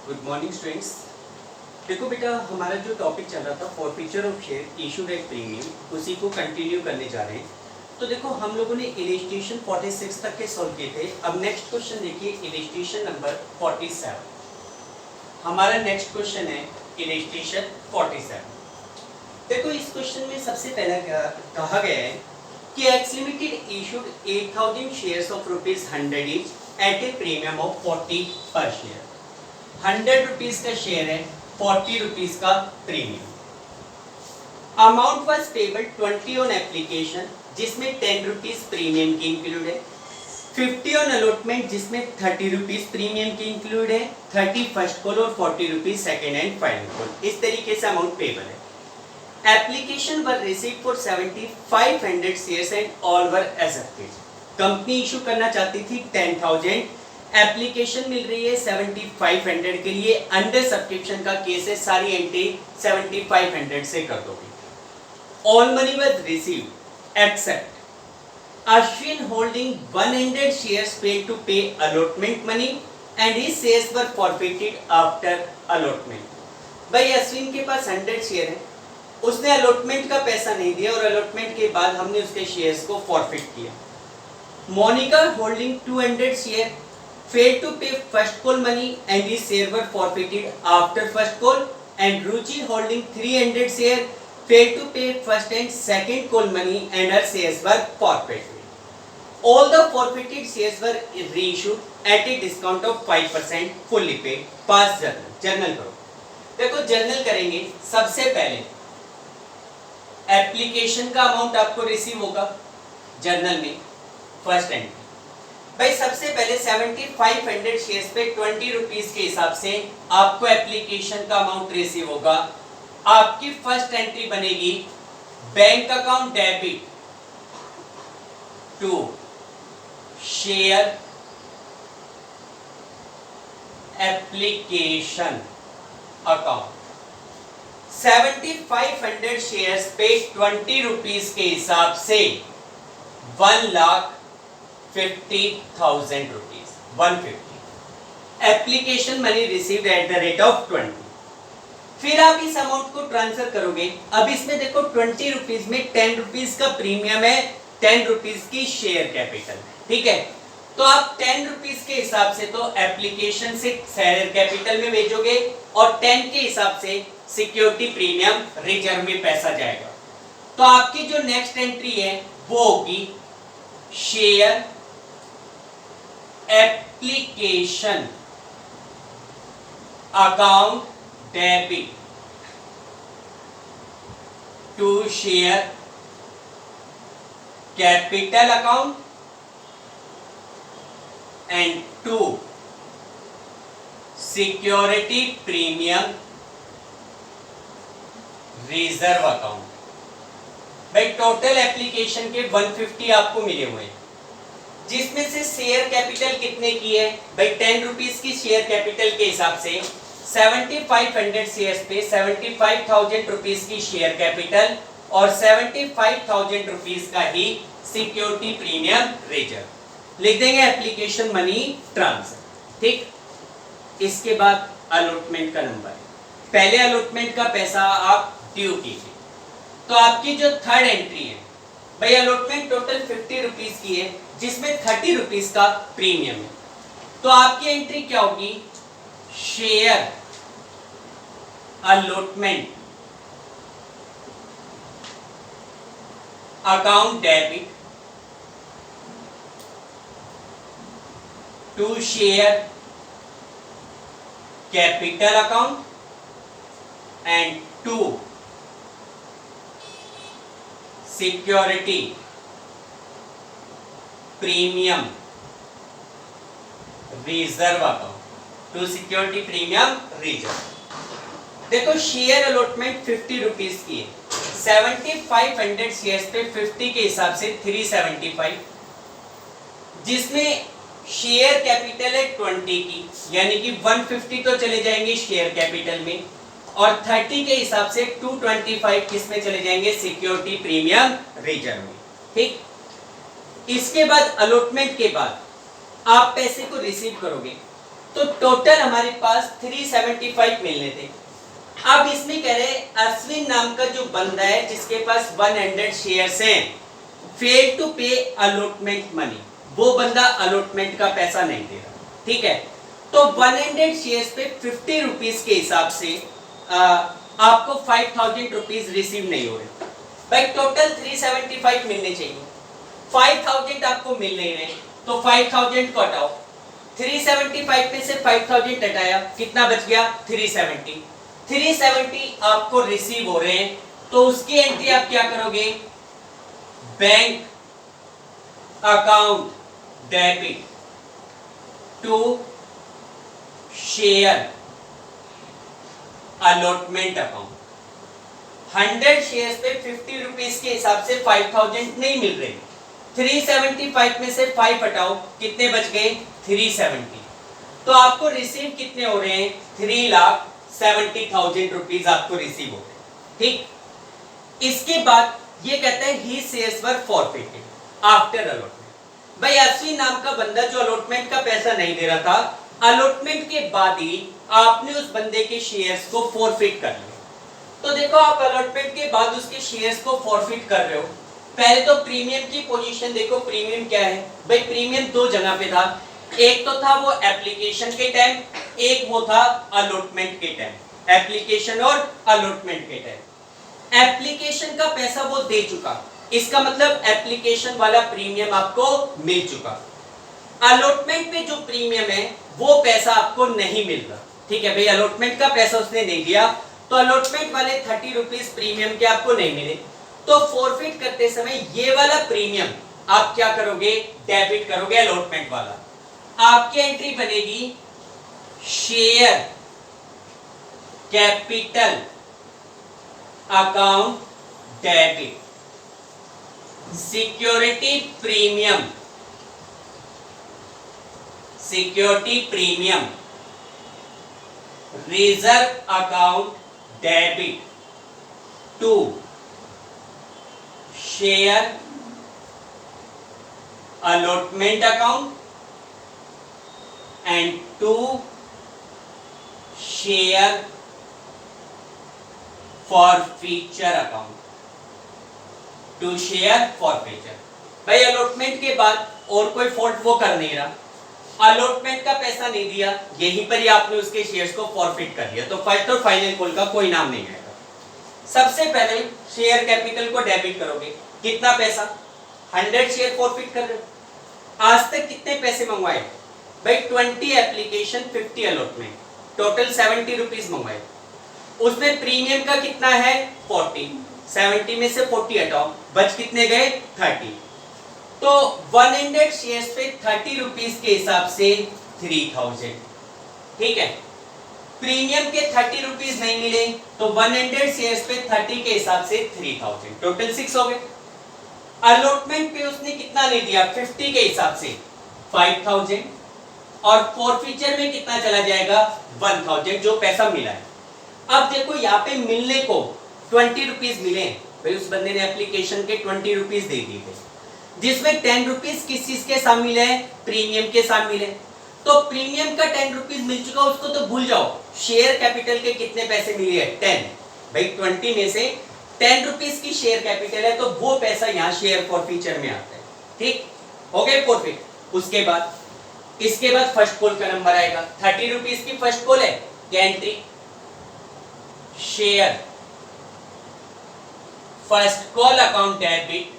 Good morning students. देखो बेटा, हमारा जो टॉपिक चल रहा था forfeiture of share issued at premium, उसी को कंटिन्यू करने जा रहे हैं। तो देखो, हम लोगों ने इलस्ट्रेशन 46 तक के सॉल्व किए थे। अब नेक्स्ट क्वेश्चन देखिए, इलस्ट्रेशन नंबर 47। हमारा नेक्स्ट क्वेश्चन है इलस्ट्रेशन 47। देखो, इस क्वेश्चन में सबसे पहला कहा गया है कि x limited issued 8000 shares of ₹100 each eight A premium of 40 पर शेयर। 100 रुपीज का शेयर है, 40 रुपीज का premium. Amount was payable 20 on application, जिसमें 10 रुपीज प्रीमियम की इंक्लूड है। 50 ऑन अलॉटमेंट, जिसमें 30 रुपीज प्रीमियम की इंक्लूड है। 30 फर्स्ट कॉल और 40 rupees second and final call. इस तरीके से अमाउंट पेबल है। Application were receive for 7500 shares and all were accepted. Company issue करना चाहती थी 10,000, एप्लीकेशन मिल रही है 7500 के लिए। अंडर सब्सक्रिप्शन का केस है, सारी एंट्री 7500 से कर दोगे। All money was received except Ashwin holding 100 shares paid to pay allotment money and his shares were forfeited after allotment. भाई, अश्विन के पास 100 शेयर है, उसने अलॉटमेंट का पैसा नहीं दिया और अलॉटमेंट के बाद हमने उसके शेयर्स को फॉरफिट किया। Monika holding 200 share failed to pay first call money and his share were forfeited after first call, and Ruchi holding 300 share failed to pay first and second call money and her shares were forfeited. All the forfeited shares were reissued at a discount of 5%, fully paid. Pass journal करो। देखो, journal करेंगे। सबसे पहले application का amount आपको receive होगा journal में, first entry. भाई, सबसे पहले 7500 शेयर्स पे 20 रुपीज के हिसाब से आपको एप्लीकेशन का अमाउंट रिसीव होगा। आपकी फर्स्ट एंट्री बनेगी bank account debit to share application account. 7500 shares पे 20 रुपीज के हिसाब से 1,50,000 rupees, 150 application money received at the rate of 20। फिर आप इस अमाउंट को ट्रांसफर करोगे। अब इसमें देखो, 20 रुपीज में 10 रुपीज का प्रीमियम है, 10 रुपीज की शेयर कैपिटल, ठीक है। तो आप 10 रुपीज के हिसाब से तो एप्लीकेशन से शेयर कैपिटल में भेजोगे और 10 के हिसाब से सिक्योरिटी प्रीमियम रिजर्व में पैसा जाएगा। तो आपकी जो नेक्स्ट एंट्री है वो होगी share application account debit to share capital account and to security premium reserve account. भाई, टोटल एप्लीकेशन के 150 आपको मिले हुए हैं, जिसमें से शेयर कैपिटल कितने की है? भाई, 10 रुपीज की शेयर कैपिटल के हिसाब से 7500 शेयर्स पे 75,000 रुपीज की शेयर कैपिटल और 75,000 रुपीज का ही सिक्योरिटी प्रीमियम रिजर्व। लिख देंगे एप्लीकेशन मनी ट्रांसफर, ठीक। इसके बाद अलॉटमेंट का नंबर, पहले अलॉटमेंट का पैसा आप ड्यू कीजिए। तो आपकी जो थर्ड एंट्री है, भाई अलॉटमेंट टोटल 50 रुपीज की है, जिसमें 30 रुपीज का प्रीमियम है। तो आपकी एंट्री क्या होगी? Share allotment account debit to share capital account and to security premium reserve account, to security premium reserve. देखो, शेयर अलॉटमेंट 50 रुपीज की है, 7500 शेयर्स पे 50 के हिसाब से 375, जिसमें शेयर कैपिटल है 20 की, यानी कि 150 तो चले जाएंगे शेयर कैपिटल में और 30 के हिसाब से 225 किसमें चले जाएंगे? सिक्योरिटी प्रीमियम रिजर्व में, ठीक। इसके बाद अलॉटमेंट के बाद आप पैसे को रिसीव करोगे। तो टोटल हमारे पास 375 मिलने थे। अब इसमें कह रहे अश्विन नाम का जो बंदा है जिसके पास 100 शेयर्स हैं, fail to pay allotment money, वो बंदा अलॉटमेंट का पैसा नहीं दे रहा, ठीक है। तो 100 शेयर्स पे 50 रुपीज के हिसाब से आपको 5000 रुपीज रिसीव नहीं हो रहे भाई। टोटल 375 मिलने चाहिए, 5000 आपको मिल नहीं रहे, तो 5000 को हटाओ, 375 में से 5000 हटाया, कितना बच गया 370। 370 आपको रिसीव हो रहे हैं, तो उसकी एंट्री आप क्या करोगे, bank account debit to share allotment account. 100 shares पे 50 रुपीज के हिसाब से 5000 नहीं मिल रहे, 375 में से 5 हटाओ, कितने बच गए 370। तो आपको रिसीव कितने हो रहे हैं, 3,70,000 रुपीज आपको रिसीव हो रहे, ठीक। इसके बाद ये कहता है he shares were forfeited after allotment. भाई अश्विन नाम का बंदा जो अलॉटमेंट का पैसा नहीं दे रहा था, अलॉटमेंट के बाद ही आपने उस बंदे के शेयर्स को फॉरफिट कर लिया। तो देखो आप अलॉटमेंट के बाद उसके शेयर्स को फॉरफिट कर रहे हो, पहले तो प्रीमियम की पोजीशन देखो, प्रीमियम क्या है भाई, प्रीमियम दो जगह पे था, एक तो था वो एप्लीकेशन के टाइम, एक वो था अलॉटमेंट के टाइम, एप्लीकेशन और अलॉटमेंट के टाइम। एप्लीकेशन का पैसा वो दे चुका, इसका मतलब एप्लीकेशन वाला प्रीमियम आपको मिल चुका। अलॉटमेंट पे जो प्रीमियम है वो पैसा आपको नहीं मिल रहा, ठीक है भाई, अलॉटमेंट का पैसा उसने नहीं दिया, तो अलॉटमेंट वाले 30 रुपीज प्रीमियम के आपको नहीं मिले। तो फॉरफिट करते समय ये वाला प्रीमियम आप क्या करोगे, डेबिट करोगे अलॉटमेंट वाला। आपकी एंट्री बनेगी share capital account debit, security premium, security premium, reserve account debit to share allotment account and to share forfeiture account, to share forfeiture। भाई अलॉटमेंट के बाद और कोई फॉल्ट वो कर नहीं रहा, अलॉटमेंट का पैसा नहीं दिया, यहीं पर ही आपने उसके शेयर्स को फॉरफिट कर दिया, तो फर्स्ट और फाइनल कॉल का कोई नाम नहीं आएगा। सबसे पहले शेयर कैपिटल को डेबिट करोगे, कितना पैसा, 100 शेयर फॉरफिट कर रहे हो। आज तक कितने पैसे मंगवाए भाई, 20 एप्लीकेशन 50 अलॉटमेंट, टोटल 70 रुपीज मंगवाए। उसमें प्रीमियम का कितना है 40, 70 में से 40 हटाओ, बच कितने गए 30। तो 100 शेयर्स पे 30 रुपीज के हिसाब से 3000, ठीक है। प्रीमियम के 30 रुपीज नहीं मिले, तो 100 शेयर्स पे 30 के हिसाब से 3000, टोटल 6 हो गए। अलॉटमेंट पे उसने कितना नहीं दिया 50 के हिसाब से 5000, और फॉरफिचर में कितना चला जाएगा 1000 जो पैसा मिला है। अब देखो यहाँ पे मिलने को 20 रुपीज मिले भाई, उस बंदे ने एप्लीकेशन के 20 रुपीज दे दिए थे, जिसमें 10 रुपीज किस चीज के साथ मिले हैं, प्रीमियम के साथ मिले। तो प्रीमियम का 10 रुपीज मिल चुका, उसको तो भूल जाओ। शेयर कैपिटल के कितने पैसे मिले हैं 10, भाई 20 में से 10 रुपीज की शेयर कैपिटल है, तो वो पैसा यहाँ शेयर फॉरफिचर में आता है, ठीक हो गए फॉरफिट। उसके बाद इसके बाद फर्स्ट कॉल का नंबर आएगा, 30 रुपीज की फर्स्ट कॉल है, क्या entry, share first call account debit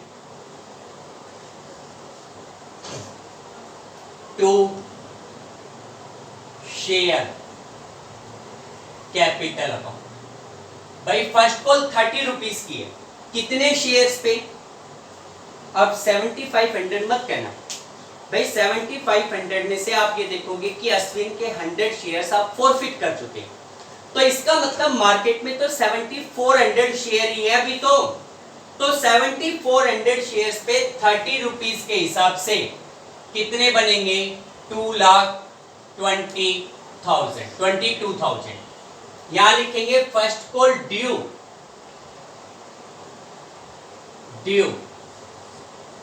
to share capital account. भाई फर्स्ट कॉल 30 रुपीज की है, कितने शेयर्स पे, अब 7500 मत कहना भाई, 7500 में से आप ये देखोगे कि अश्विन के 100 शेयर्स आप फॉरफिट कर चुके हैं, तो इसका मतलब मार्केट में तो 7400 शेयर ही है अभी तो 7400 शेयर्स पे 30 रुपीज के हिसाब से कितने बनेंगे, 22,000। यहां लिखेंगे first call due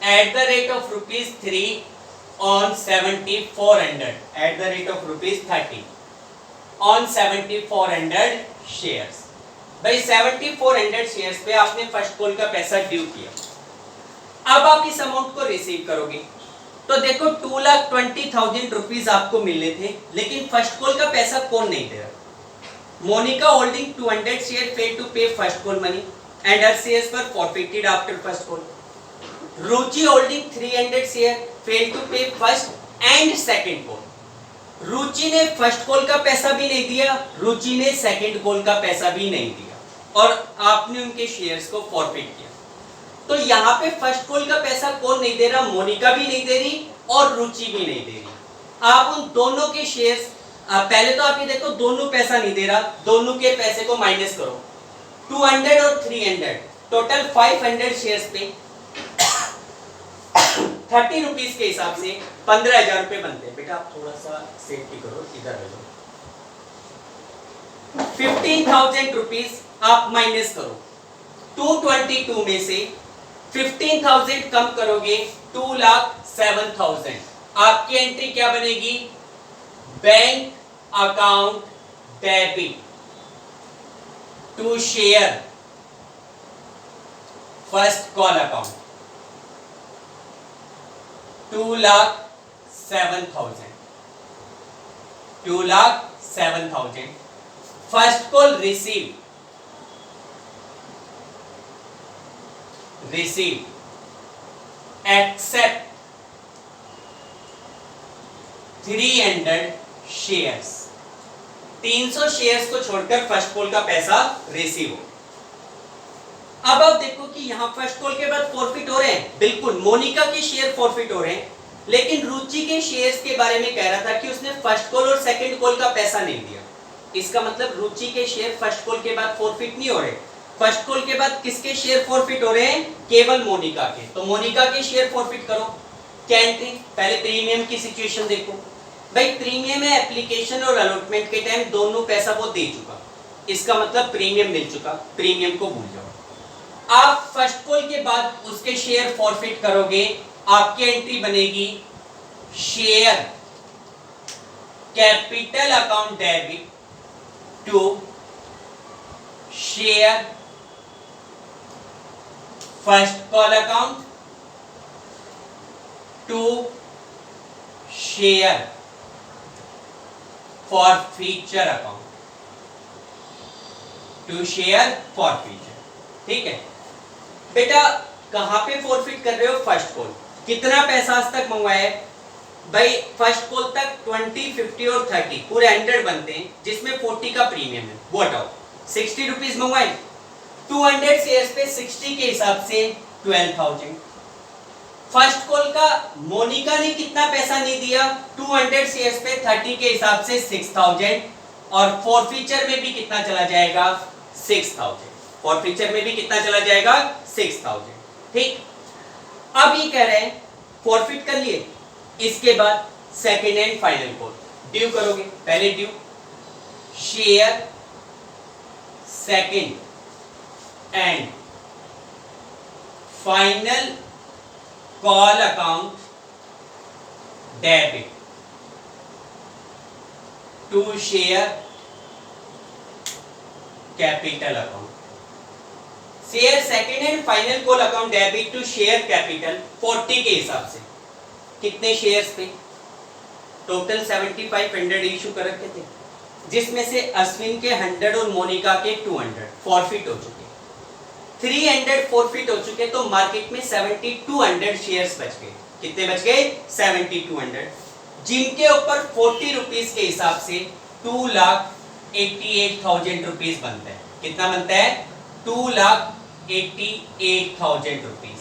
at the rate of ₹3 on 7400 at the rate of ₹30 on 7400 shares. भाई 7400 शेयर्स पे आपने फर्स्ट कॉल का पैसा ड्यू किया। अब आप इस अमाउंट को रिसीव करोगे तो देखो 2,20,000 रुपीज आपको मिलने थे, लेकिन फर्स्ट कॉल का पैसा कौन नहीं दे रहा। Monika holding 200 share failed to pay first call money and her shares were forfeited after first call. Ruchi holding 300 share failed to pay first and second call. Ruchi ने फर्स्ट कॉल का पैसा भी नहीं दिया, रुचि ने सेकंड कॉल का पैसा भी नहीं दिया और आपने उनके शेयर्स को फॉरफिट किया। तो यहाँ पे फर्स्ट कॉल का पैसा कौन नहीं दे रहा, मोनिका भी नहीं दे रही और रुचि भी नहीं दे रही। आप उन दोनों के शेयर्स पहले तो आप ये देखो दोनों पैसा नहीं दे रहा, दोनों के पैसे को माइनस करो। 200 और 300 टोटल 500 शेयर्स पे 30 रुपीज के हिसाब से 15,000 रुपए बनते हैं। बेटा आप थोड़ा सा सेफ्टी करो, इधर आ जाओ। 15,000 रुपीज आप माइनस करो 222 में से 15,000 कम करोगे 2,07,000। आपकी एंट्री क्या बनेगी, bank account debit to share first call account 2,07,000 2,07,000। First call receive except 300 shares. 300 shares को छोड़कर फर्स्ट कॉल का पैसा रिसीव हो। अब आप देखो कि यहां फर्स्ट कॉल के बाद फॉरफिट हो रहे हैं, बिल्कुल मोनिका के शेयर फॉरफिट हो रहे हैं, लेकिन रुचि के शेयर्स के बारे में कह रहा था कि उसने फर्स्ट कॉल और सेकंड कॉल का पैसा नहीं दिया। इसका मतलब रुचि के शेयर फर्स्ट कॉल के बाद फॉरफिट नहीं हो रहे। फर्स्ट कॉल के बाद किसके शेयर फॉरफिट हो रहे हैं, केवल मोनिका के। तो मोनिका के शेयर फॉरफिट करो। क्या एंट्री, पहले प्रीमियम की सिचुएशन देखो। भाई प्रीमियम है, एप्लीकेशन और अलॉटमेंट के टाइम दोनों पैसा वो दे चुका, इसका मतलब प्रीमियम मिल चुका, प्रीमियम को भूल जाओ। आप फर्स्ट कॉल के बाद उसके शेयर फॉरफिट करोगे, आपकी एंट्री बनेगी share capital account debit to share first call account to share forfeiture account to share forfeiture. ठीक है बेटा, कहां पे फॉरफिट कर रहे हो, फर्स्ट कॉल। कितना पैसा आज तक मंगवाया है भाई, फर्स्ट कॉल तक 20, 50 और 30 पूरे 100 बनते हैं, जिसमें 40 का प्रीमियम है, वो हटाओ। 60 रुपीज मंगवाए, 200 शेयर्स पे 60 के हिसाब से 12,000। फर्स्ट कॉल का मोनिका ने कितना पैसा नहीं दिया, 200 शेयर्स पे 30 के हिसाब से 6,000 और फॉरफिचर में भी कितना चला जाएगा, 6,000। फॉरफिचर में भी कितना चला जाएगा, 6,000। ठीक, अब ये कह रहे हैं फॉरफिट कर लिए, इसके बाद second and final call due करोगे। पहले due share second and final call account debit to share capital account. Share second and final call account debit to share capital 40 के हिसाब से कितने शेयर्स पे, टोटल 7500 इशू कर रखे थे, जिसमें से अश्विन के 100 और मोनिका के 200 फॉरफिट हो चुके, 300 फॉरफिट हो चुके, तो मार्केट में 7200 शेयर्स बच गए। कितने बच गए, 7200, जिनके ऊपर 40 रुपीज के हिसाब से 2,88,000 रुपीज बनता है। कितना बनता है, 2,88,000 rupees.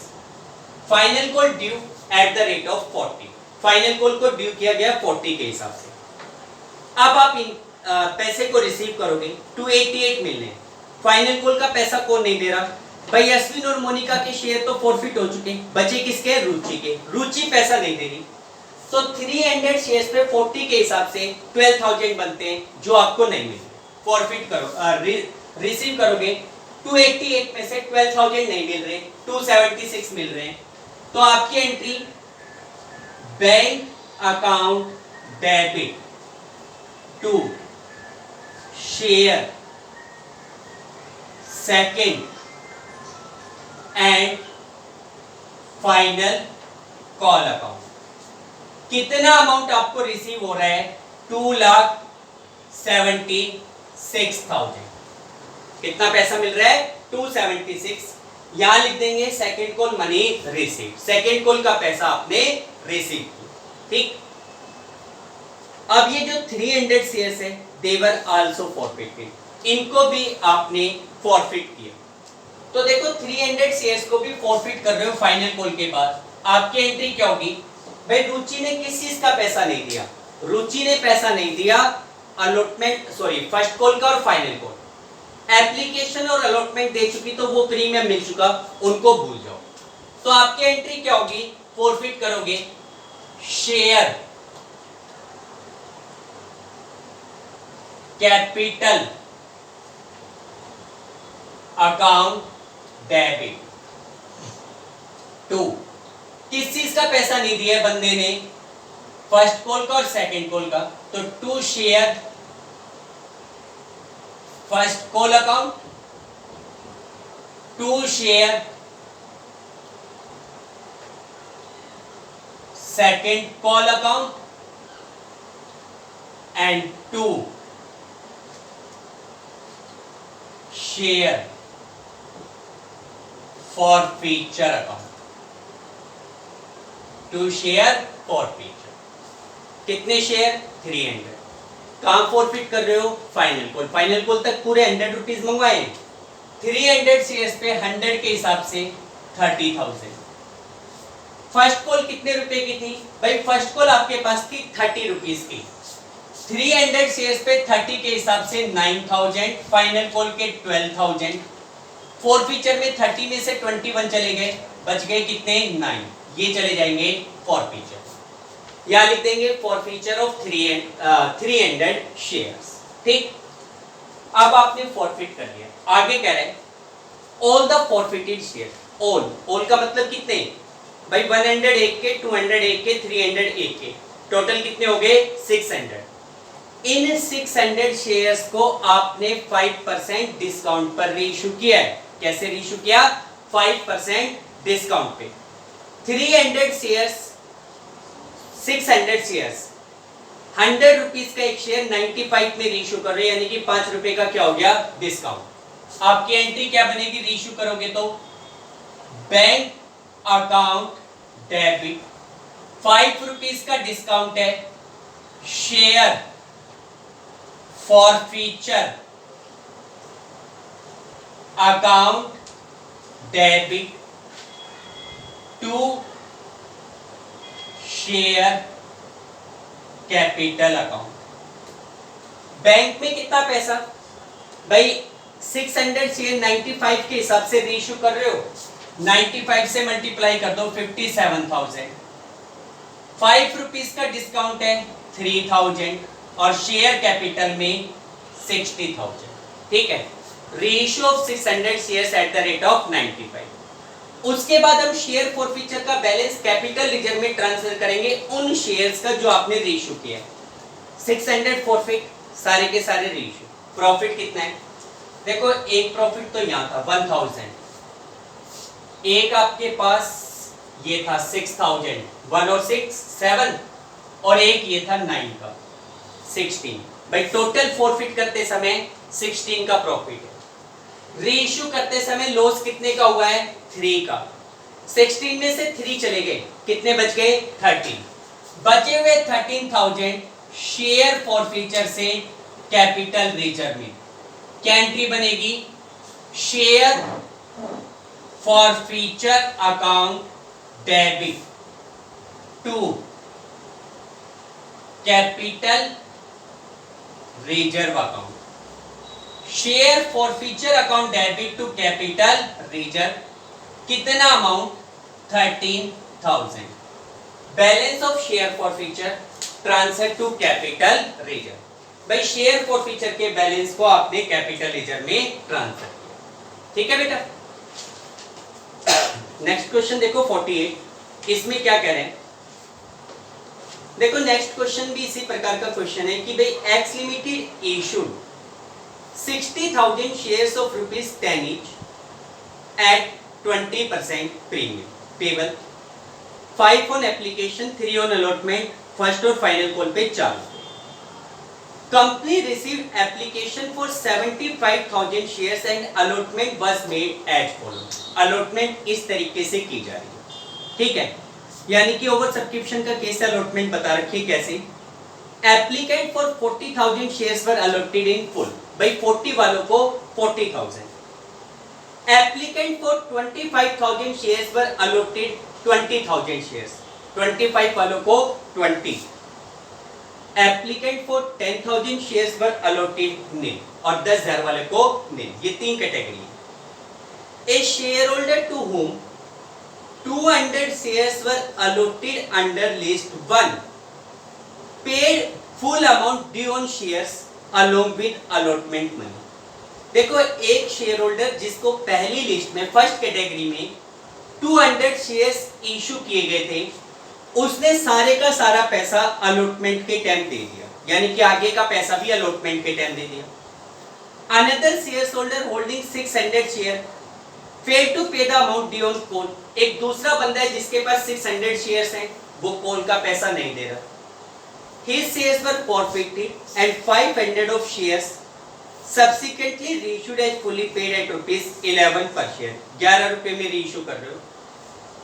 Final call due at the rate of 40, final call को ड्यू किया गया 40 के हिसाब से। अब आप इन पैसे को रिसीव करोगे, 288 मिलने। फाइनल कॉल का पैसा कौन नहीं दे रहा भाई, अश्विन और मोनिका के शेयर तो फॉरफिट हो चुके, बचे किसके, रुचि के। रुचि पैसा नहीं दे रही, तो 300 शेयर्स पे 40 के हिसाब से 12,000 बनते हैं, जो आपको नहीं मिले। फॉरफिट करो, रिसीव करोगे, 288 में से 12,000 नहीं मिल रहे, 276 मिल रहे हैं, तो आपकी entry bank account debit to share second and final call account. कितना अमाउंट आपको रिसीव हो रहा है? 2,76,000। कितना पैसा मिल रहा है? 276। यहां लिख देंगे second call money receive, second call का पैसा आपने रिसीव किया। ठीक, अब ये जो 300 शेयर्स है देवर आल्सो फॉरफिटेड, इनको भी आपने फॉरफिट किया। तो देखो 300 शेयर्स को भी फॉरफिट कर रहे हो फाइनल कॉल के बाद, आपकी एंट्री क्या होगी? भाई रुचि ने किस चीज का पैसा नहीं दिया? रुचि ने पैसा नहीं दिया अलॉटमेंट फर्स्ट कॉल का और फाइनल कॉल। एप्लीकेशन और अलॉटमेंट दे चुकी तो वो प्रीमियम मिल चुका, उनको भूल जाओ। तो आपकी एंट्री क्या होगी? फॉरफिट करोगे share capital account debit to, किस चीज का पैसा नहीं दिया है बंदे ने? फर्स्ट कॉल का और सेकंड कॉल का, तो to share first call account, to share second call account and to share forfeiture account, to share forfeiture. कितने शेयर? 300। कहां फॉरफिट कर रहे हो? Final call. फाइनल कॉल तक पूरे 100 रुपीज मंगवाए, 300 शेयर्स पे 100 के हिसाब से 30,000। फर्स्ट कॉल कितने रुपए की थी? भाई फर्स्ट कॉल आपके पास थी 30 रुपीज की, 300 शेयर्स पे 30 के हिसाब से 9,000, फाइनल कॉल के 12,000। फॉरफीचर में 30 में से 21 चले गए, बच गए कितने? 9। ये चले जाएंगे फॉरफीचर। यहां लिख देंगे फॉरफीचर ऑफ 300 शेयर्स। ठीक, अब आपने फॉरफिट कर लिया। आगे कह रहे हैं all the forfeited share. All का मतलब कितने? भाई 101 के, 201 के, 301 के, टोटल कितने हो गए? 600। इन 600 शेयर्स को आपने 5% डिस्काउंट पर रीइश्यू किया है। कैसे रीइश्यू किया? 5% डिस्काउंट पे। 300 शेयर्स, 600 शेयर्स, 100 रुपीज का एक शेयर 95 में रीइश्यू कर रहे हैं, यानी कि 5 रुपए का क्या हो गया? डिस्काउंट। आपकी एंट्री क्या बनेगी रीइश्यू करोगे तो? बैंक अकाउंट डेबिट, 5 रुपीज का डिस्काउंट है, share forfeiture account debit to share capital account. Bank में कितना पैसा? भाई 600 शेयर 95 के हिसाब से रीइश्यू कर रहे हो, 95 से मल्टीप्लाई कर दो 57,000। 5 रुपीज का डिस्काउंट है 3,000 और शेयर कैपिटल में 60,000। ठीक है, ratio of 600 shares at the rate of 95। उसके बाद हम शेयर फॉरफीचर का बैलेंस कैपिटल रिजर्व में ट्रांसफर करेंगे उन शेयर्स का जो आपने रेशियो किया है। 600 फॉरफिट, सारे के सारे रेशियो। प्रॉफिट कितना है? देखो एक प्रॉफिट तो यहाँ था 1000, एक आपके पास ये था 6000, 1 और 6 7, और एक ये था 9 का 16। भाई टोटल फॉरफिट करते समय 16 का प्रॉफिट है। रीइश्यू करते समय लॉस कितने का हुआ है? 3 का। 16 में से 3 चले गए, कितने बच गए? 13। बचे हुए 13,000 शेयर फॉरफीचर से कैपिटल रिजर्व में क्या एंट्री बनेगी? Share forfeiture account debit to capital reserve account. Share forfeiture account debit to capital reserve, कितना amount? 13,000। Balance of share forfeiture transfer to capital reserve. भाई शेयर फॉरफीचर के balance को आपने capital reserve में transfer किया। ठीक है बेटा। नेक्स्ट क्वेश्चन देखो 48, इसमें क्या कह रहे हैं? देखो नेक्स्ट क्वेश्चन भी इसी प्रकार का क्वेश्चन है कि भाई x limited issued 60,000 shares of ₹10 each at 20% premium payable 5 on application 3 on allotment first और फाइनल कॉल पे 4 company received application for 75,000 shares and allotment was made as follow. Allotment इस तरीके से की जा रही है, ठीक है, यानी कि ओवर सब्सक्रिप्शन का केस अलॉटमेंट बता रखी है कैसे। Applicant for 40,000 shares were allotted in full, भाई 40 वालों को 40,000। Applicant for 25,000 shares were allotted 20,000 shares, 25 वालों को 20। Applicant for 10,000 shares were allotted nil और 10,000 वाले को नील। ये तीन कैटेगरी है। ए share holder to whom 200 shares were allotted under list 1 paid full amount due on shares along with allotment money. देखो एक शेयर होल्डर जिसको पहली लिस्ट में फर्स्ट कैटेगरी में 200 शेयर्स इशू किए गए थे, उसने सारे का सारा पैसा अलॉटमेंट के टाइम दे दिया, यानी कि आगे का पैसा भी अलॉटमेंट के टाइम दे दिया। Another share holder holding 600 share fail to pay the amount due on call. एक दूसरा बंदा है जिसके पास 600 शेयर्स हैं, वो कॉल का पैसा नहीं दे रहा। His shares were forfeited and 500 of shares subsequently reissued as fully paid at ₹11 per share। 11 रुपए में रीइश्यू कर रहे हो।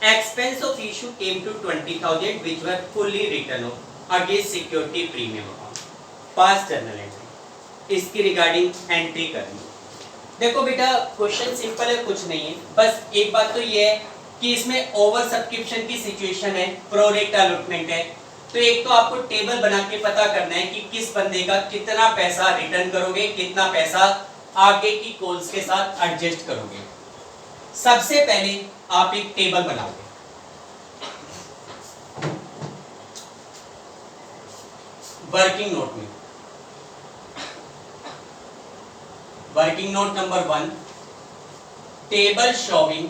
Expense of issue came to 20,000 which were fully written off against security premium amount। Past journal entry, इसकी regarding entry करनी। देखो बेटा question simple है, कुछ नहीं है, बस एक बात तो ये है कि इसमें ओवर सब्सक्रिप्शन की सिचुएशन है, प्रो रेट अलॉटमेंट है, तो एक तो आपको टेबल बना के पता करना है कि किस बंदे का कितना पैसा रिटर्न करोगे, कितना पैसा आगे की कॉल्स के साथ एडजस्ट करोगे। सबसे पहले आप एक टेबल बनाओगे, वर्किंग नोट में। Working note number 1, table showing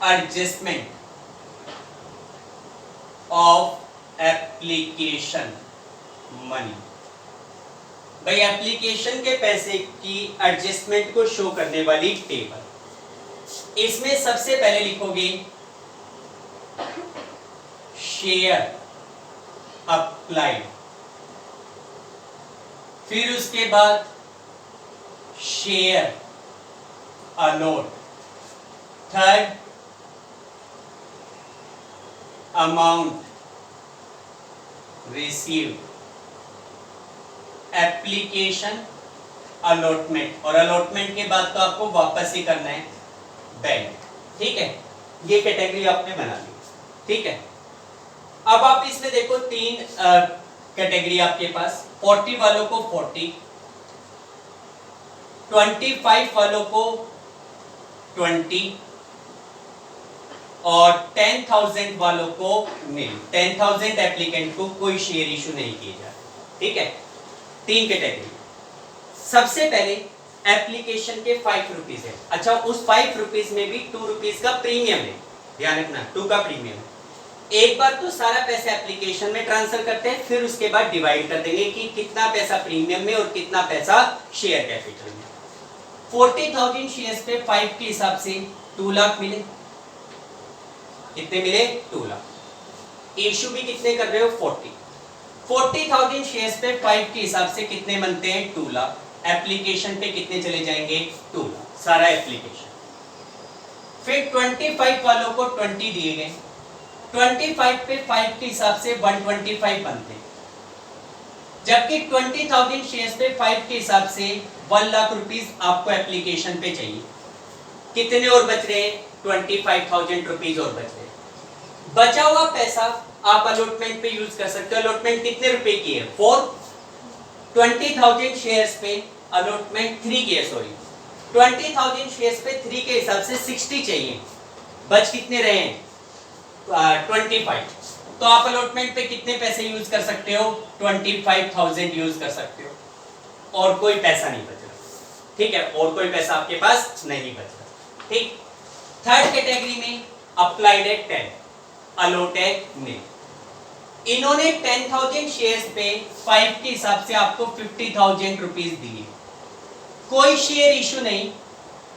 adjustment of application money. भाई एप्लीकेशन के पैसे की एडजस्टमेंट को शो करने वाली टेबल। इसमें सबसे पहले लिखोगे शेयर अप्लाइड, फिर उसके बाद share allot, third amount received, application, allotment, और अलॉटमेंट के बाद तो आपको वापस ही करना है बैंक, ठीक है। ये कैटेगरी आपने बना ली, ठीक है। अब आप इसमें देखो तीन कैटेगरी आपके पास, 40 वालों को 40, 25 वालों को 20 और 10,000 वालों को नहीं। 10,000 एप्लीकेंट को कोई शेयर इशू नहीं किए जा रहे, ठीक है। तीन कैटेगरी। सबसे पहले एप्लीकेशन के 5 रुपीज है। अच्छा, उस 5 रुपीज में भी 2 रुपीज का प्रीमियम है, ध्यान रखना, 2 का प्रीमियम है। एक बार तो सारा पैसा एप्लीकेशन में ट्रांसफर करते हैं, फिर उसके बाद डिवाइड कर देंगे कि कितना पैसा प्रीमियम में और कितना पैसा शेयर कैपिटल में। 40,000 शेयर्स पे 5 के हिसाब से 2 लाख मिले। कितने मिले? 2 लाख। इशू भी कितने कर रहे हो? 40,000 शेयर्स पे 5 के हिसाब से कितने बनते हैं? 2 लाख। एप्लीकेशन पे कितने चले जाएंगे? 2 लाख, सारा एप्लीकेशन। फिर 25 वालों को 20 दिए गए, 25 पे 5 के हिसाब से 125 बनते हैं, जबकि 20,000 शेयर्स पे 5 के हिसाब से 1 लाख रुपीस आपको एप्लीकेशन पे चाहिए। कितने और बच रहे हैं? 25,000 रुपीज और बच रहे हैं। बचा हुआ पैसा आप अलॉटमेंट पे यूज कर सकते हो। अलॉटमेंट कितने रुपए की है? 4। 20,000 शेयर्स पे अलॉटमेंट 3 की है, सॉरी 20,000 शेयर्स पे 3 के हिसाब से 60 चाहिए, बच कितने रहे हैं? 25। तो आप अलॉटमेंट पे कितने पैसे यूज कर सकते हो? 25,000 यूज कर सकते हो, और कोई पैसा नहीं बच रहा, ठीक है, और कोई पैसा आपके पास नहीं बच रहा, ठीक। थर्ड कैटेगरी में अप्लाइड एट 10 अलोटेक ने इन्होंने 10,000 शेयर्स पे 5 के हिसाब से आपको 50,000 रुपीज दिए, कोई शेयर इशू नहीं,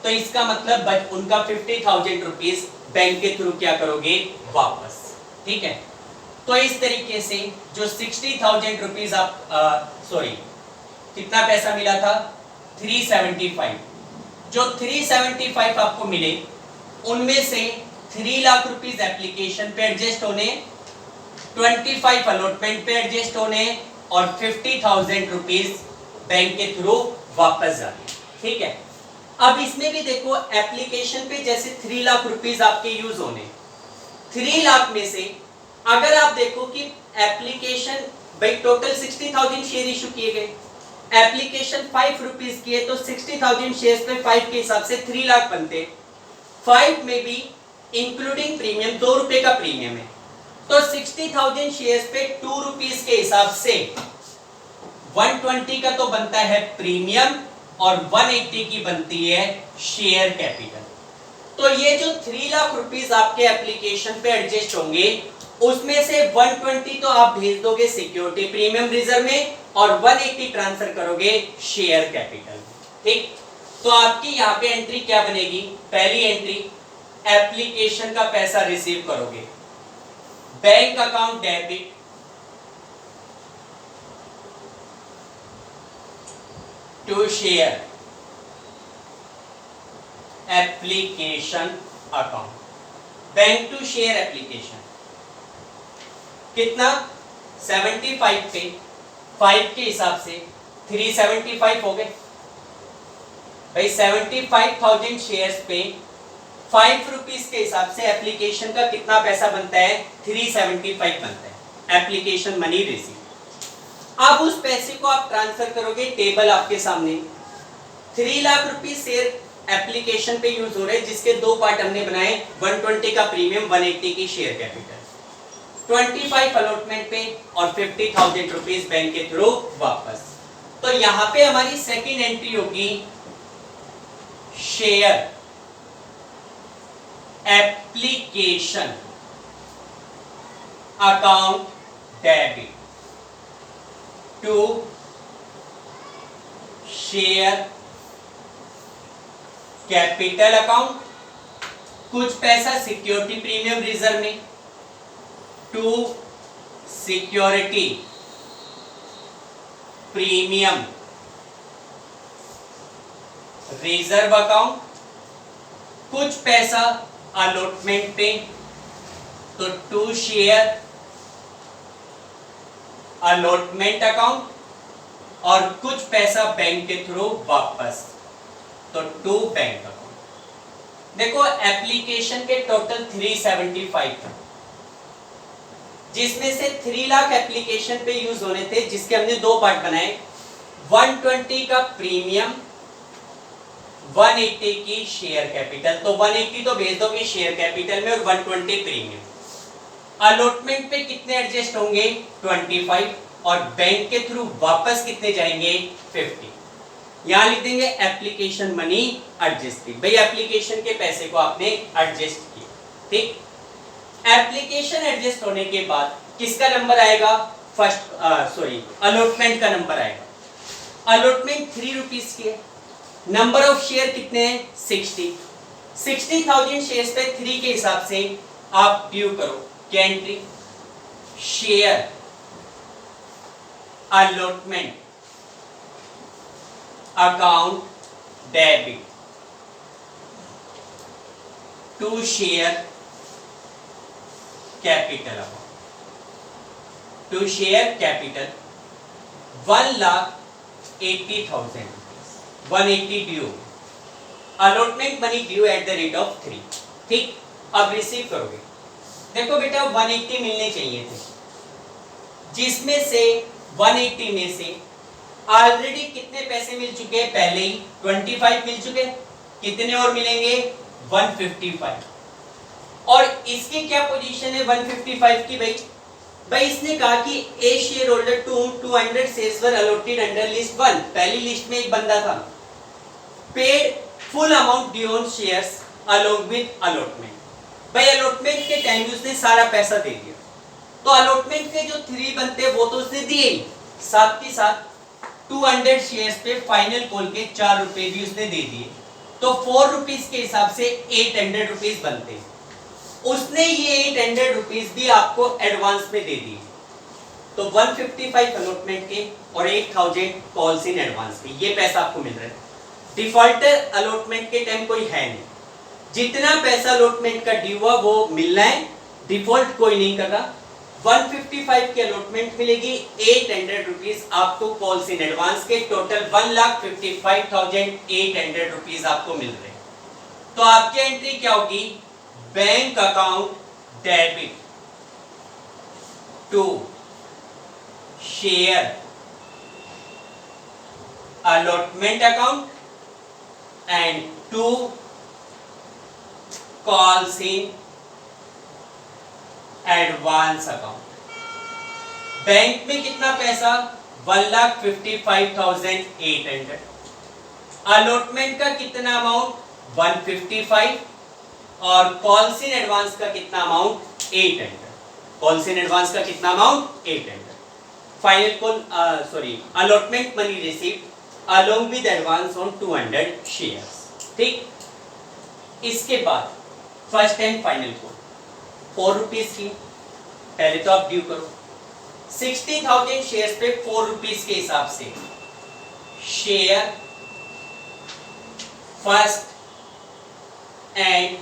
तो इसका मतलब उनका 50,000 रुपीज बैंक के थ्रू क्या करोगे, वापस। ठीक है, तो इस तरीके से जो 60,000 रुपीज आप कितना पैसा मिला था, 375, जो 375 आपको मिले उनमें से 3 लाख रुपीज एप्लीकेशन पे एडजस्ट होने, 25 अलॉटमेंट पे एडजस्ट होने और 50,000 रुपीज बैंक के थ्रू वापस जाने। ठीक है, अब इसमें भी देखो एप्लीकेशन पे जैसे 3 लाख रुपीज आपके यूज होने, 3 लाख में से अगर आप देखो कि एप्लीकेशन भाई टोटल 60,000 शेयर इशू किए गए, एप्लीकेशन 5 रुपीज की है, तो 60,000 शेयर्स पे 5 के हिसाब से 3 लाख बनते, 5 में भी इंक्लूडिंग प्रीमियम 2 रुपए का प्रीमियम है, तो 60,000 शेयर्स पे 2 रुपीज के हिसाब से 120 का तो बनता है प्रीमियम और 180 की बनती है शेयर कैपिटल। तो ये जो 3 लाख रुपीस आपके एप्लीकेशन पे एडजस्ट होंगे उसमें से 120 तो आप भेज दोगे सिक्योरिटी प्रीमियम रिजर्व में और 180 ट्रांसफर करोगे शेयर कैपिटल। ठीक, तो आपकी यहाँ पे एंट्री क्या बनेगी, पहली एंट्री एप्लीकेशन का पैसा रिसीव करोगे, bank account debit to share application account, bank to share application कितना 75 पे 5 के हिसाब से 375 हो गए भाई, 75,000 शेयर्स पे 5 रुपीज के हिसाब से एप्लीकेशन का कितना पैसा बनता है, 375 बनता है एप्लीकेशन मनी रिसीव। अब उस पैसे को आप ट्रांसफर करोगे, टेबल आपके सामने 3 लाख रुपीज शेयर एप्लीकेशन पे यूज हो रहे हैं जिसके 2 पार्ट हमने बनाए, 120 का प्रीमियम 180 की शेयर कैपिटल, 25 अलॉटमेंट पे और 50,000 रुपीज बैंक के थ्रू वापस। तो यहां पे हमारी सेकंड एंट्री होगी share application account debit to share capital account, कुछ पैसा सिक्योरिटी प्रीमियम रिजर्व में to security premium reserve account, कुछ पैसा अलॉटमेंट पे तो टू शेयर अलॉटमेंट अकाउंट और कुछ पैसा बैंक के थ्रू वापस तो टू बैंक अकाउंट। देखो एप्लीकेशन के टोटल 375 था जिसमें से 3 लाख एप्लीकेशन पे यूज होने थे जिसके हमने 2 पार्ट बनाए, 120 का प्रीमियम 180 की शेयर कैपिटल, तो 180 तो भेज दोगे शेयर कैपिटल में और 120 प्रीमियम। अलॉटमेंट पे कितने एडजस्ट होंगे 25 और बैंक के थ्रू वापस कितने जाएंगे 50। यहां लिख देंगे एप्लीकेशन मनी एडजस्टेड, भाई एप्लीकेशन के पैसे को आपने एडजस्ट किया। ठीक, एप्लीकेशन एडजस्ट होने के बाद किसका नंबर आएगा, अलॉटमेंट का नंबर आएगा। अलॉटमेंट 3 रुपीज की है, नंबर ऑफ शेयर कितने हैं 60,000 शेयर्स पे 3 के हिसाब से आप ड्यू करो क्या entry, share allotment account debit to share capital account, to share capital 1,80,000 180 due, allotment money due at the rate of 3। ठीक, अब रिसीव करोगे, देखो बेटा 180 मिलने चाहिए थे जिसमें से 180 में से ऑलरेडी कितने पैसे मिल चुके हैं, पहले ही 25 मिल चुके, कितने और मिलेंगे 155। और इसकी क्या पोजीशन है 155 की, भाई इसने कहा कि a share holder to 200 shares were allotted under list 1, पहली लिस्ट में एक बंदा था, paid full amount due on shares along with allotment. भाई अलॉटमेंट के टाइम उसने सारा पैसा दे दिया, तो अलॉटमेंट के जो 3 बनते हैं वो तो उसने दिए ही, साथ के साथ 200 शेयर्स पे फाइनल कॉल के 4 रुपए भी उसने दे दिए, तो 4 रुपीज के हिसाब से 800 रुपीज बनते हैं। उसने ये 800 रुपीज भी आपको एडवांस में दे दिए, तो 155 अलॉटमेंट के और 8000 कॉल्स इन एडवांस के, ये पैसा आपको मिल रहा है। डिफॉल्टर अलॉटमेंट के टाइम कोई है नहीं, जितना पैसा अलॉटमेंट का ड्यू हुआ वो मिलना है, डिफॉल्ट कोई नहीं कर रहा। 155 की अलॉटमेंट मिलेगी, 800 रुपीज आपको कॉल्स इन एडवांस के, टोटल 1,55,800 रुपीज आपको मिल रहे हैं। तो आपकी एंट्री क्या होगी, bank account debit to share allotment account and 2 calls in advance account। बैंक में कितना पैसा, 1,55,800। अलॉटमेंट का कितना अमाउंट, 155, और कॉल्स इन एडवांस का कितना अमाउंट, 800। कॉल्स इन एडवांस का कितना amount, 800। Final call allotment money received along with advance on 200 shares। ठीक, इसके बाद first and final call 4 rupees की, पहले तो आप ड्यू करो। 60,000 शेयर्स पे 4 रुपीज के हिसाब से share first and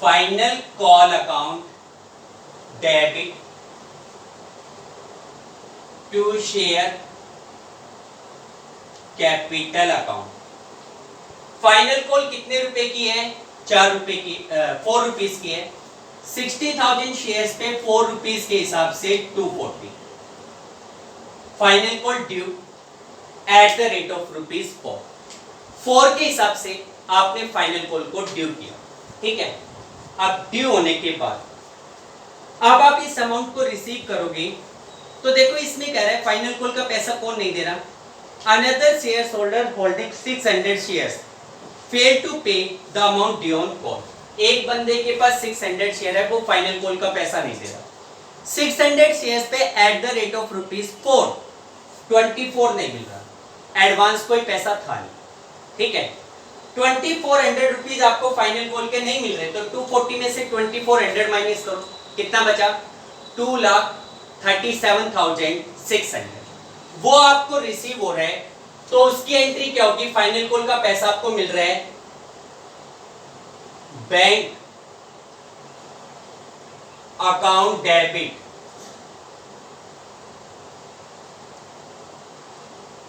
final call account debit to share capital account. Final call कितने रुपए की है, 4 रुपए की, 4 रुपीज की है। 60,000 शेयर्स पे 4 रुपीज के हिसाब से 240। Final call due at the rate of ₹4। 4 के हिसाब से आपने फाइनल कॉल को ड्यू किया, ठीक है। अब ड्यू होने के बाद अब आप इस अमाउंट को रिसीव करोगे, तो देखो इसमें कह रहा है फाइनल कॉल का पैसा कौन नहीं दे रहा, another share holder holding 600 shares fail to pay the amount due on call. एक बंदे के पास 600 शेयर है, वो फाइनल कॉल का पैसा नहीं दे रहा। 600 शेयर्स पे एट द रेट ऑफ ₹4 24 नहीं मिल रहा, एडवांस कोई पैसा था नहीं, ठीक है। 2400 रुपीज आपको फाइनल कॉल के नहीं मिल रहे, तो 240 में से 2400 माइनस करो, कितना बचा, 2,37,600। वो आपको रिसीव हो रहा है, तो उसकी एंट्री क्या होगी, फाइनल कॉल का पैसा आपको मिल रहा है, bank account debit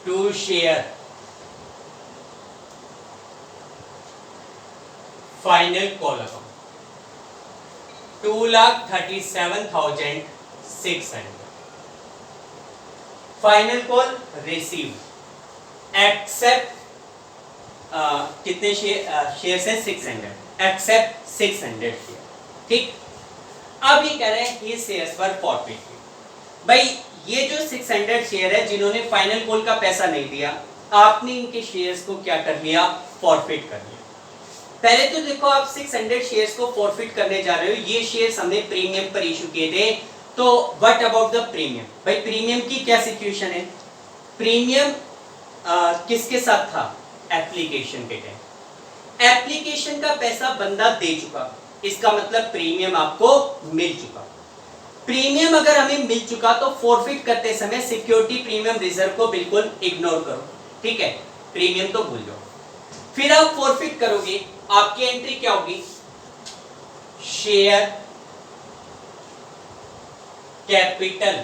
to share final call account 2,37,600। Final call receive except कितने शेयर है, 600, एक्सेप्ट 600 शेयर, ठीक। अब ये कह रहे हैं ये शेयर्स पर फॉरफिट। भाई ये जो 600 शेयर है जिन्होंने फाइनल कॉल का पैसा नहीं दिया, आपने इनके शेयर्स को क्या कर लिया, फॉरफिट कर लिया। पहले तो देखो आप 600 शेयर्स को फॉरफिट करने जा रहे हो, ये शेयर्स हमने प्रीमियम पर इशू किए थे, तो व्हाट अबाउट द प्रीमियम। भाई प्रीमियम की क्या सिचुएशन है, प्रीमियम किसके साथ था, एप्लीकेशन के टाइम। एप्लीकेशन का पैसा बंदा दे चुका, इसका मतलब प्रीमियम आपको मिल चुका। प्रीमियम अगर हमें मिल चुका तो फॉरफिट करते समय सिक्योरिटी प्रीमियम रिजर्व को बिल्कुल इग्नोर करो, ठीक है, प्रीमियम तो भूल जाओ। फिर आप फॉरफिट करोगे, आपकी एंट्री क्या होगी, share capital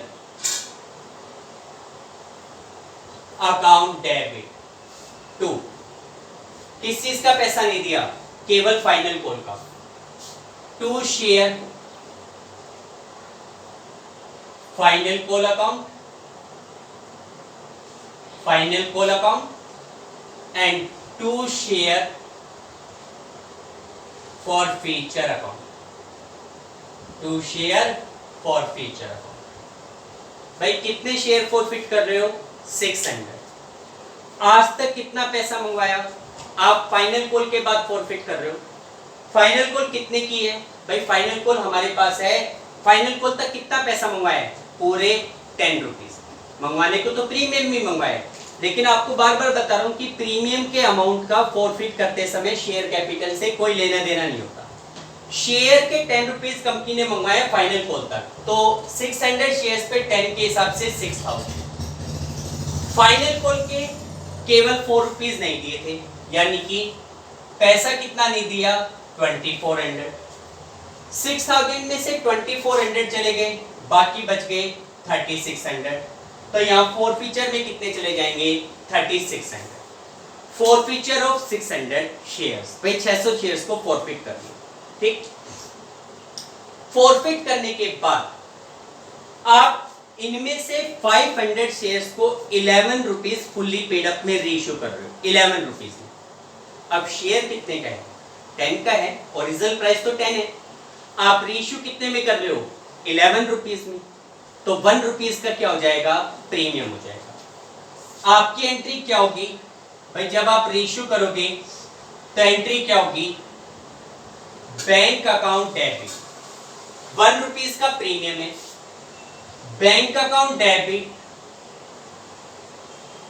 account debit to, किस चीज का पैसा नहीं दिया, केवल फाइनल कॉल का, to share final call account and to share forfeiture account, to share forfeiture account. भाई कितने शेयर फॉरफिट कर रहे हो, 600। आज तक कितना पैसा मंगवाया, आप फाइनल कॉल के बाद फॉरफिट कर रहे हो। फाइनल कॉल कितने की है भाई? फाइनल कॉल हमारे पास है, फाइनल कॉल तक कितना पैसा मंगवाया है? पूरे 10 रुपीज। मंगवाने को तो प्रीमियम भी मंगवाया, लेकिन आपको बार बार बता रहा हूं कि प्रीमियम के अमाउंट का फॉरफिट करते समय शेयर कैपिटल से कोई लेना देना नहीं होता। शेयर के 10 रुपीज कंपनी ने मंगवाया फाइनल कॉल तक, तो 600 शेयर्स पे 10 के हिसाब से 6000। फाइनल कॉल के केवल 4 रुपीज नहीं दिए थे, यानी कि पैसा कितना नहीं दिया? 2400। 6000 में से 2400 चले गए, बाकी बच गए 3600। तो यहाँ फॉरफीचर में कितने चले जाएंगे? 3600। फॉरफीचर ऑफ 600 शेयर्स, भाई 600 शेयर्स को फॉरफिट कर दिया। ठीक, फॉरफिट करने के बाद आप इनमें से 500 शेयर्स को 11 रुपीज फुल्ली पेड अप में रीइश्यू कर रहे हो, 11 रुपीज में। अब शेयर कितने का है? 10 का है, ओरिजिनल प्राइस तो 10 है। आप रीइश्यू कितने में कर रहे हो? 11 रुपीज में। तो 1 रुपीज का क्या हो जाएगा? प्रीमियम हो जाएगा। आपकी एंट्री क्या होगी भाई? जब आप रीइश्यू करोगे तो एंट्री क्या होगी? बैंक अकाउंट डेबिट, 1 रुपीज का प्रीमियम है। Bank account debit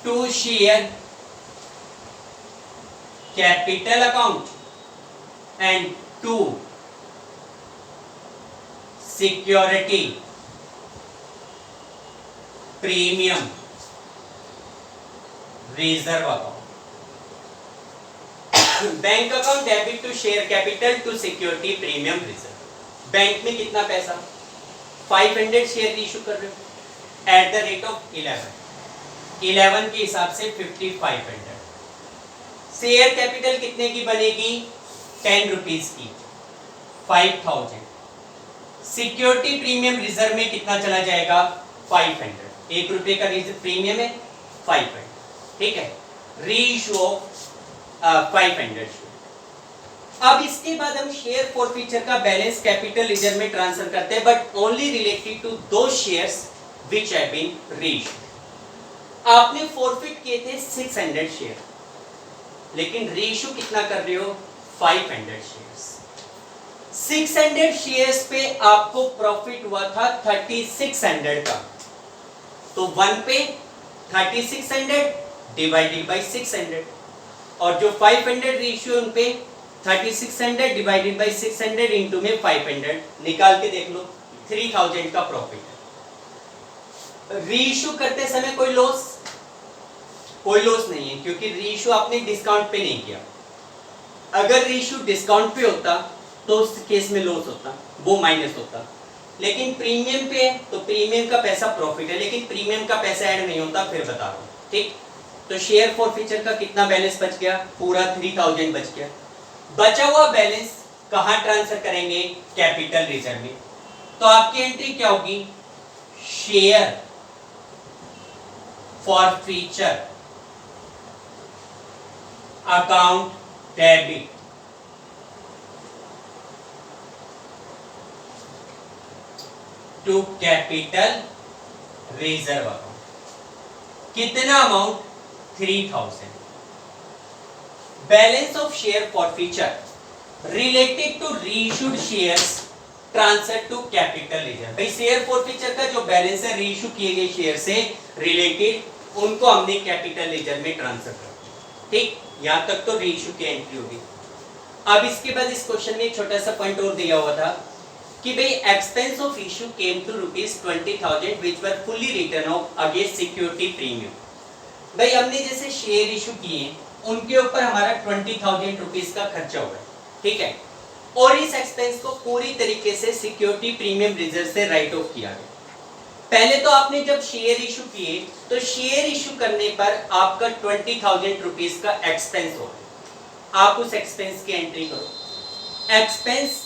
to share capital account and to security premium reserve account. Bank account debit to share capital to security premium reserve. Bank में कितना पैसा? 500 share issue कर रहे हो eight the rate of 11 के हिसाब से 5500। शेयर कैपिटल कितने की बनेगी? 10 रुपीज की, 5000। सिक्योरिटी प्रीमियम रिजर्व में कितना चला जाएगा? 500। 1 रुपए का प्रीमियम है, 500। ठीक है, रीइश्यू ऑफ 500 शेयर। अब इसके बाद हम शेयर फॉरफीचर का बैलेंस कैपिटल रिजर्व में ट्रांसफर करते हैं, बट ओनली रिलेटेड टू दो shares which have been reissued. आपने फॉरफिट किए थे 600 शेयर, लेकिन रीइश्यू कितना कर रहे हो? 500 शेयर्स। 600 शेयर्स पे आपको प्रॉफिट हुआ था 3600 का, तो 1 पे 3600 डिवाइडेड बाय 600, और जो 500 रीइश्यू उन पे 3600 डिवाइडेड बाय 600 इंटू में 500 निकाल के देख लो, 3000 का प्रॉफिट है। रीइश्यू करते समय कोई लॉस नहीं है, क्योंकि रीइश्यू आपने डिस्काउंट पे नहीं किया। अगर रीइश्यू डिस्काउंट पे होता तो उस केस में लॉस होता, वो माइनस होता। लेकिन प्रीमियम पे है तो प्रीमियम का पैसा प्रॉफिट है, लेकिन प्रीमियम का पैसा ऐड नहीं होता, फिर बता रहा हूं। ठीक, तो शेयर फॉरफीचर का कितना बैलेंस बच गया? पूरा 3000 बच गया। बचा हुआ बैलेंस कहां ट्रांसफर करेंगे? कैपिटल रिजर्व में। तो आपकी एंट्री क्या होगी? Share forfeiture account debit to capital reserve account. कितना amount? 3000। Balance of share forfeiture related to reissued shares transfer to capital reserve. भाई शेयर फॉरफीचर का जो बैलेंस है रीइश्यू किए गए शेयर से रिलेटेड, उनको हमने कैपिटल रिजर्व में ट्रांसफर कर दिया। ठीक, यहां तक तो रीइश्यू की एंट्री होगी। अब इसके बाद इस क्वेश्चन में एक छोटा सा पॉइंट और दिया हुआ था कि भाई expense of issue came to ₹20,000 which were fully written off against security premium. भाई हमने जैसे शेयर इशू किए उनके ऊपर हमारा 20,000 रुपीज का खर्चा हुआ है, ठीक है, और इस एक्सपेंस को पूरी तरीके से सिक्योरिटी प्रीमियम रिजर्व से राइट ऑफ किया गया। पहले तो आपने जब शेयर इशू किए तो शेयर इशू करने पर आपका 20,000 रुपीज का एक्सपेंस हो, आप उस एक्सपेंस की एंट्री करो। एक्सपेंस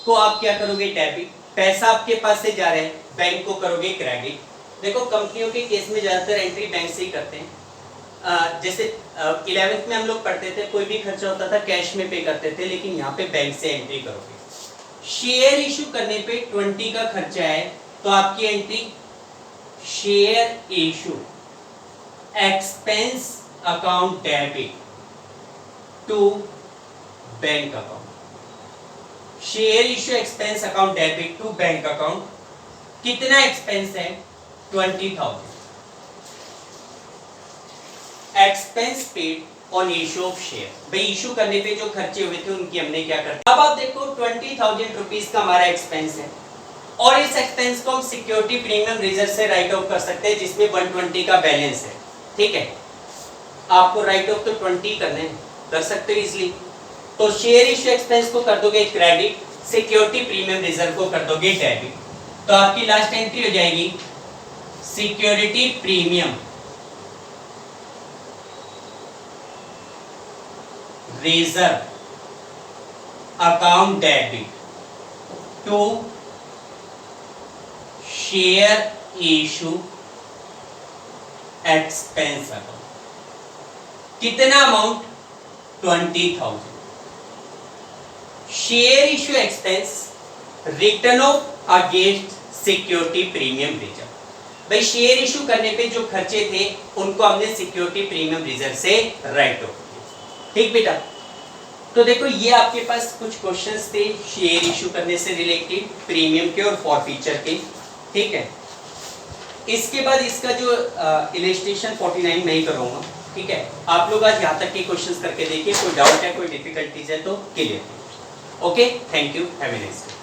को आप क्या करोगे? डेबिट। पैसा आपके पास से जा रहा है, बैंक को करोगे क्रेडिट। देखो कंपनियों के केस में ज्यादातर एंट्री बैंक से ही करते हैं। जैसे 11th में हम लोग पढ़ते थे, कोई भी खर्चा होता था कैश में पे करते थे, लेकिन यहाँ पे बैंक से एंट्री करोगे। शेयर इशू करने पे 20 का खर्चा है, तो आपकी entry share issue expense account debit to bank account, share issue expense account debit to bank account, कितना एक्सपेंस है 20,000, expense paid on issue of share, भाई इशू करने पे जो खर्चे हुए थे उनकी हमने क्या कर, अब आप देखो 20,000 रुपीज का हमारा एक्सपेंस है और इस एक्सपेंस को हम सिक्योरिटी प्रीमियम रिजर्व से राइट ऑफ कर सकते हैं जिसमें 120 का बैलेंस है, ठीक है, आपको राइट ऑफ तो 20 करने हैं, कर सकते हो इजीली, तो शेयर इश्यू एक्सपेंस को कर दोगे क्रेडिट, सिक्योरिटी प्रीमियम रिजर्व को कर दोगे डेबिट, तो आपकी लास्ट एंट्री हो जाएगी security premium reserve account debit to share issue expense account, कितना amount 20,000, share issue expense written off against security premium reserve, भाई शेयर इशू करने पे जो खर्चे थे उनको हमने सिक्योरिटी प्रीमियम रिजर्व से राइट ऑफ किया, ठीक बेटा। तो देखो ये आपके पास कुछ क्वेश्चंस थे शेयर इशू करने से रिलेटेड, प्रीमियम के और फॉरफीचर के, ठीक है। इसके बाद इसका जो इलस्ट्रेशन 49 मैं ही करूंगा, ठीक है। आप लोग आज यहाँ तक के क्वेश्चंस करके देखिए, कोई डाउट है कोई डिफिकल्टीज है तो clear. Okay, thank you, have a nice day.